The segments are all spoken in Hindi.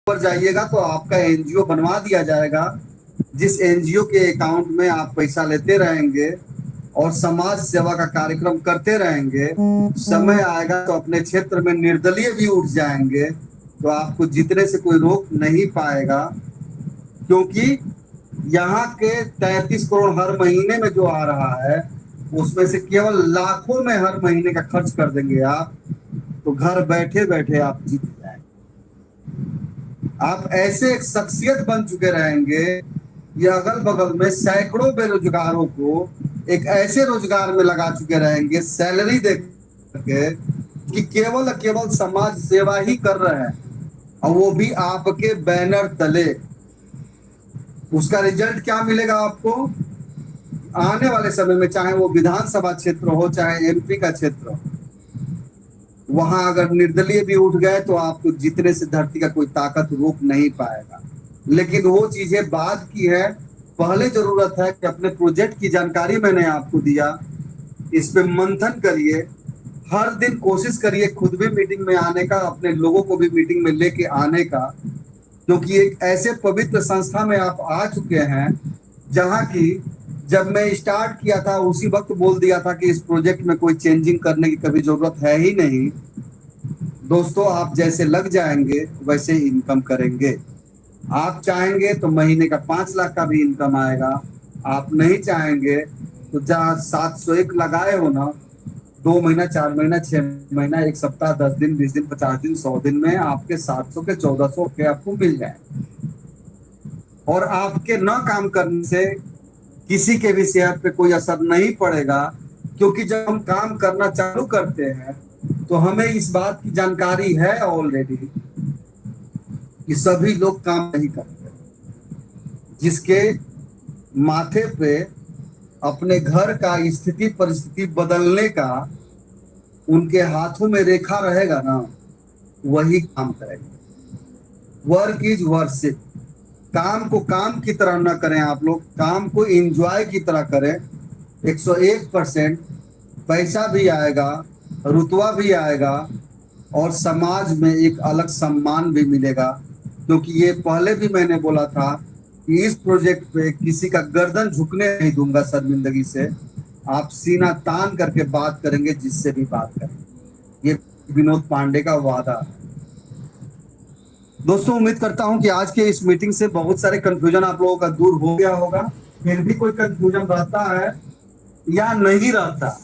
पर जाइएगा तो आपका एनजीओ बनवा दिया जाएगा, जिस एनजीओ के अकाउंट में आप पैसा लेते रहेंगे और समाज सेवा का कार्यक्रम करते रहेंगे। समय आएगा तो अपने क्षेत्र में निर्दलीय भी उठ जाएंगे तो आपको जीतने से कोई रोक नहीं पाएगा, क्योंकि यहाँ के 33 करोड़ हर महीने में जो आ रहा है उसमें से केवल लाखों में हर महीने का खर्च कर देंगे आप, तो घर बैठे बैठे आप जीत जाएंगे। आप ऐसे एक शख्सियत बन चुके रहेंगे, ये अगल बगल में सैकड़ों बेरोजगारों को एक ऐसे रोजगार में लगा चुके रहेंगे सैलरी दे करके कि केवल केवल समाज सेवा ही कर रहे हैं, और वो भी आपके बैनर तले। उसका रिजल्ट क्या मिलेगा आपको आने वाले समय में, चाहे वो विधानसभा क्षेत्र हो चाहे एमपी का क्षेत्र हो, वहां अगर निर्दलीय भी उठ गए तो आपको जीतने से धरती का कोई ताकत रोक नहीं पाएगा। लेकिन वो चीजें बाद की है, पहले जरूरत है कि अपने प्रोजेक्ट की जानकारी मैंने आपको दिया, इस पे मंथन करिए, हर दिन कोशिश करिए खुद भी मीटिंग में आने का, अपने लोगों को भी मीटिंग में लेके आने का, क्योंकि एक ऐसे पवित्र संस्था में आप आ चुके हैं जहां की जब मैं स्टार्ट किया था उसी वक्त बोल दिया था कि इस प्रोजेक्ट में कोई चेंजिंग करने की कभी जरूरत है ही नहीं। दोस्तों, आप जैसे लग जाएंगे वैसे इनकम करेंगे। आप चाहेंगे तो महीने का 5 लाख का भी इनकम आएगा, आप नहीं चाहेंगे तो जहाँ 701 लगाए हो ना, 2 महीना 4 महीना 6 महीना 1 सप्ताह 10 दिन 20 दिन 50 दिन 100 दिन में आपके 700 के 1400 के आपको मिल जाए। और आपके न काम करने से किसी के भी सेहत पे कोई असर नहीं पड़ेगा, क्योंकि जब हम काम करना चालू करते हैं तो हमें इस बात की जानकारी है ऑलरेडी कि सभी लोग काम नहीं करते। जिसके माथे पे अपने घर का स्थिति परिस्थिति बदलने का उनके हाथों में रेखा रहेगा ना, वही काम करेंगे। Work is worship. काम को काम की तरह न करें आप लोग, काम को एंजॉय की तरह करें। 101% पैसा भी आएगा, रुतबा भी आएगा और समाज में एक अलग सम्मान भी मिलेगा। क्योंकि ये पहले भी मैंने बोला था कि इस प्रोजेक्ट पे किसी का गर्दन झुकने नहीं दूंगा शर्मिंदगी से। आप सीना तान करके बात करेंगे, जिससे भी बात करेंगे। ये विनोद पांडे का वादा है। दोस्तों, उम्मीद करता हूं कि आज के इस मीटिंग से बहुत सारे कंफ्यूजन आप लोगों का दूर हो गया होगा। फिर भी कोई कंफ्यूजन रहता है या नहीं रहता,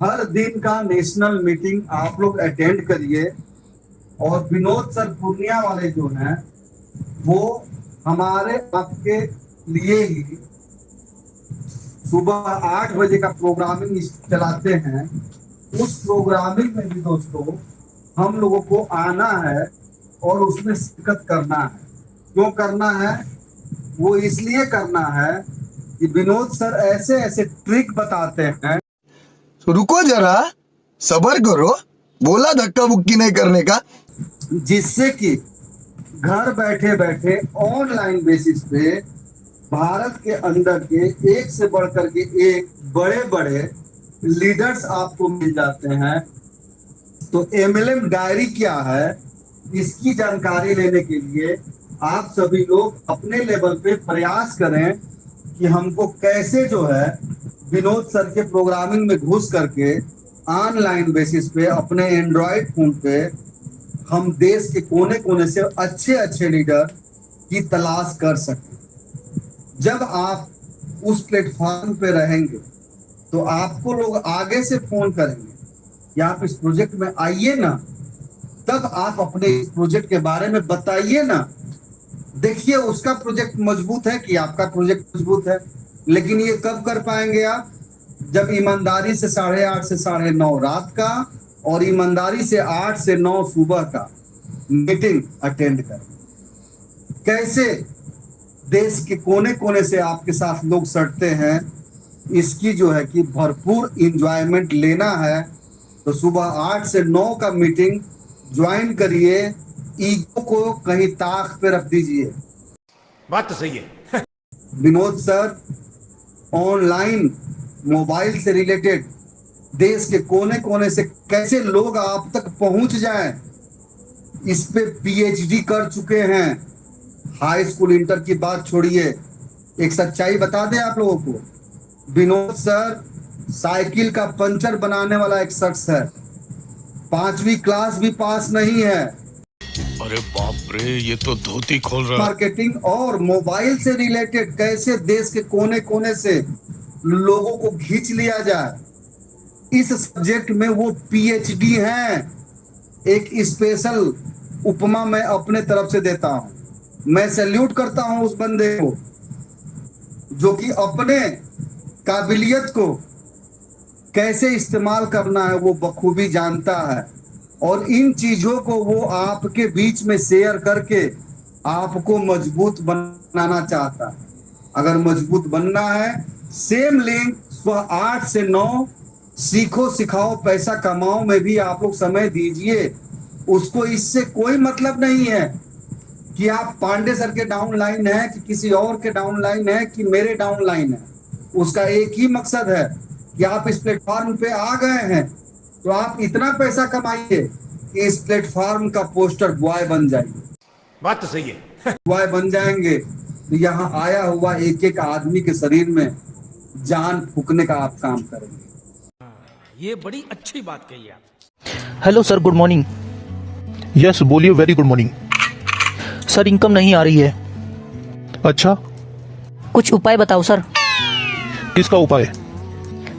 हर दिन का नेशनल मीटिंग आप लोग अटेंड करिए। और विनोद सर पूर्णिया वाले जो हैं वो हमारे आपके लिए ही सुबह 8 बजे का प्रोग्रामिंग चलाते हैं। उस प्रोग्रामिंग में भी दोस्तों हम लोगों को आना है और उसमें शिरकत करना है। क्यों करना है? वो इसलिए करना है कि विनोद सर ऐसे ऐसे ट्रिक बताते हैं। तो रुको जरा, सबर करो, बोला धक्का बुक्की नहीं करने का, जिससे कि घर बैठे बैठे ऑनलाइन बेसिस पे भारत के अंदर के एक से बढ़कर के एक बड़े बड़े लीडर्स आपको मिल जाते हैं। तो एमएलएम डायरी क्या है, इसकी जानकारी लेने के लिए आप सभी लोग अपने लेवल पे प्रयास करें कि हमको कैसे जो है विनोद सर के प्रोग्रामिंग में घुस करके ऑनलाइन बेसिस पे अपने एंड्रॉयड फोन पे हम देश के कोने कोने से अच्छे अच्छे लीडर की तलाश कर सकें। जब आप उस प्लेटफॉर्म पे रहेंगे तो आपको लोग आगे से फोन करेंगे कि आप इस प्रोजेक्ट में आइए ना, तब आप अपने इस प्रोजेक्ट के बारे में बताइए ना। देखिए, उसका प्रोजेक्ट मजबूत है कि आपका प्रोजेक्ट मजबूत है। लेकिन ये कब कर पाएंगे आप? जब ईमानदारी से 8:30 से 9:30 रात का और ईमानदारी से 8 से 9 सुबह का मीटिंग अटेंड करें। कैसे देश के कोने कोने से आपके साथ लोग सटते हैं, इसकी जो है कि भरपूर इंजॉयमेंट लेना है। तो सुबह 8 से 9 का मीटिंग ज्वाइन करिए। ईगो को कहीं ताक पे रख दीजिए। बात तो सही है। विनोद सर ऑनलाइन मोबाइल से रिलेटेड देश के कोने कोने से कैसे लोग आप तक पहुंच जाएं, इस पे पीएचडी कर चुके हैं। हाई स्कूल इंटर की बात छोड़िए, एक सच्चाई बता दें आप लोगों को, विनोद सर साइकिल का पंचर बनाने वाला एक शख्स है, 5वीं क्लास भी पास नहीं है। अरे बाप रे, ये तो धोती खोल रहा है। मार्केटिंग और मोबाइल से रिलेटेड कैसे देश के कोने कोने से लोगों को खींच लिया जाए, इस सब्जेक्ट में वो पीएचडी हैं। एक स्पेशल उपमा मैं अपने तरफ से देता हूं। मैं सैल्यूट करता हूं उस बंदे को जो कि अपने काबिलियत को कैसे इस्तेमाल करना है वो बखूबी जानता है, और इन चीजों को वो आपके बीच में शेयर करके आपको मजबूत बनाना चाहता है। अगर मजबूत बनना है, सेम लिंक सुबह 8 से 9 सीखो सिखाओ पैसा कमाओ में भी आप लोग समय दीजिए। उसको इससे कोई मतलब नहीं है कि आप पांडे सर के डाउनलाइन है कि किसी और के डाउनलाइन है कि मेरे डाउनलाइन है। उसका एक ही मकसद है कि आप इस प्लेटफॉर्म पे आ गए हैं तो आप इतना पैसा कमाइए कि इस प्लेटफॉर्म का पोस्टर बॉय बन जाइए। बात तो सही है। बॉय बन जाएंगे तो यहाँ आया हुआ एक एक आदमी के शरीर में जान फूकने का आप काम करेंगे। ये बड़ी अच्छी बात कही आप। Hello sir, good morning. Yes बोलिए, very good morning. Sir income नहीं आ रही है, अच्छा, कुछ उपाय बताओ सर। किसका उपाय?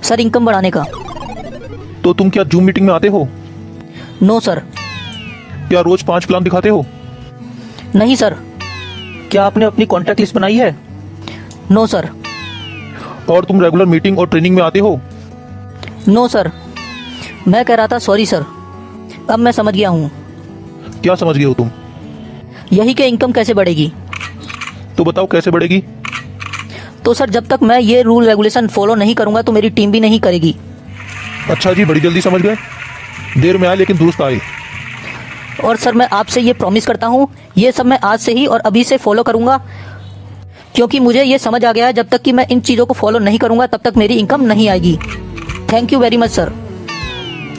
सर इनकम बढ़ाने का। तो तुम क्या जूम मीटिंग में आते हो? No sir. क्या रोज 5 प्लान दिखाते हो? नहीं सर। क्या आपने अपनी कॉन्टैक्ट लिस्ट बनाई है? No sir. और तुम रेगुलर मीटिंग और ट्रेनिंग में आते हो? No sir. मैं कह रहा था सॉरी सर, अब मैं समझ गया हूँ। क्या समझ गए हो तुम? यही कि इनकम कैसे बढ़ेगी। तो बताओ कैसे बढ़ेगी? तो सर जब तक मैं ये रूल रेगुलेशन फॉलो नहीं करूँगा तो मेरी टीम भी नहीं करेगी। अच्छा जी, बड़ी जल्दी समझ गए। देर में आए लेकिन दुरुस्त आए। और सर मैं आपसे ये प्रॉमिस करता हूँ, ये सब मैं आज से ही और अभी से फॉलो करूँगा, क्योंकि मुझे ये समझ आ गया है जब तक कि मैं इन चीज़ों को फॉलो नहीं करूँगा तब तक मेरी इनकम नहीं आएगी। Thank you very much sir.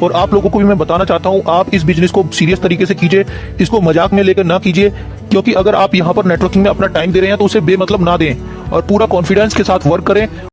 और आप लोगों को भी मैं बताना चाहता हूं, आप इस बिजनेस को सीरियस तरीके से कीजिए, इसको मजाक में लेकर ना कीजिए, क्योंकि अगर आप यहां पर नेटवर्किंग में अपना टाइम दे रहे हैं तो उसे बेमतलब ना दें और पूरा कॉन्फिडेंस के साथ वर्क करें।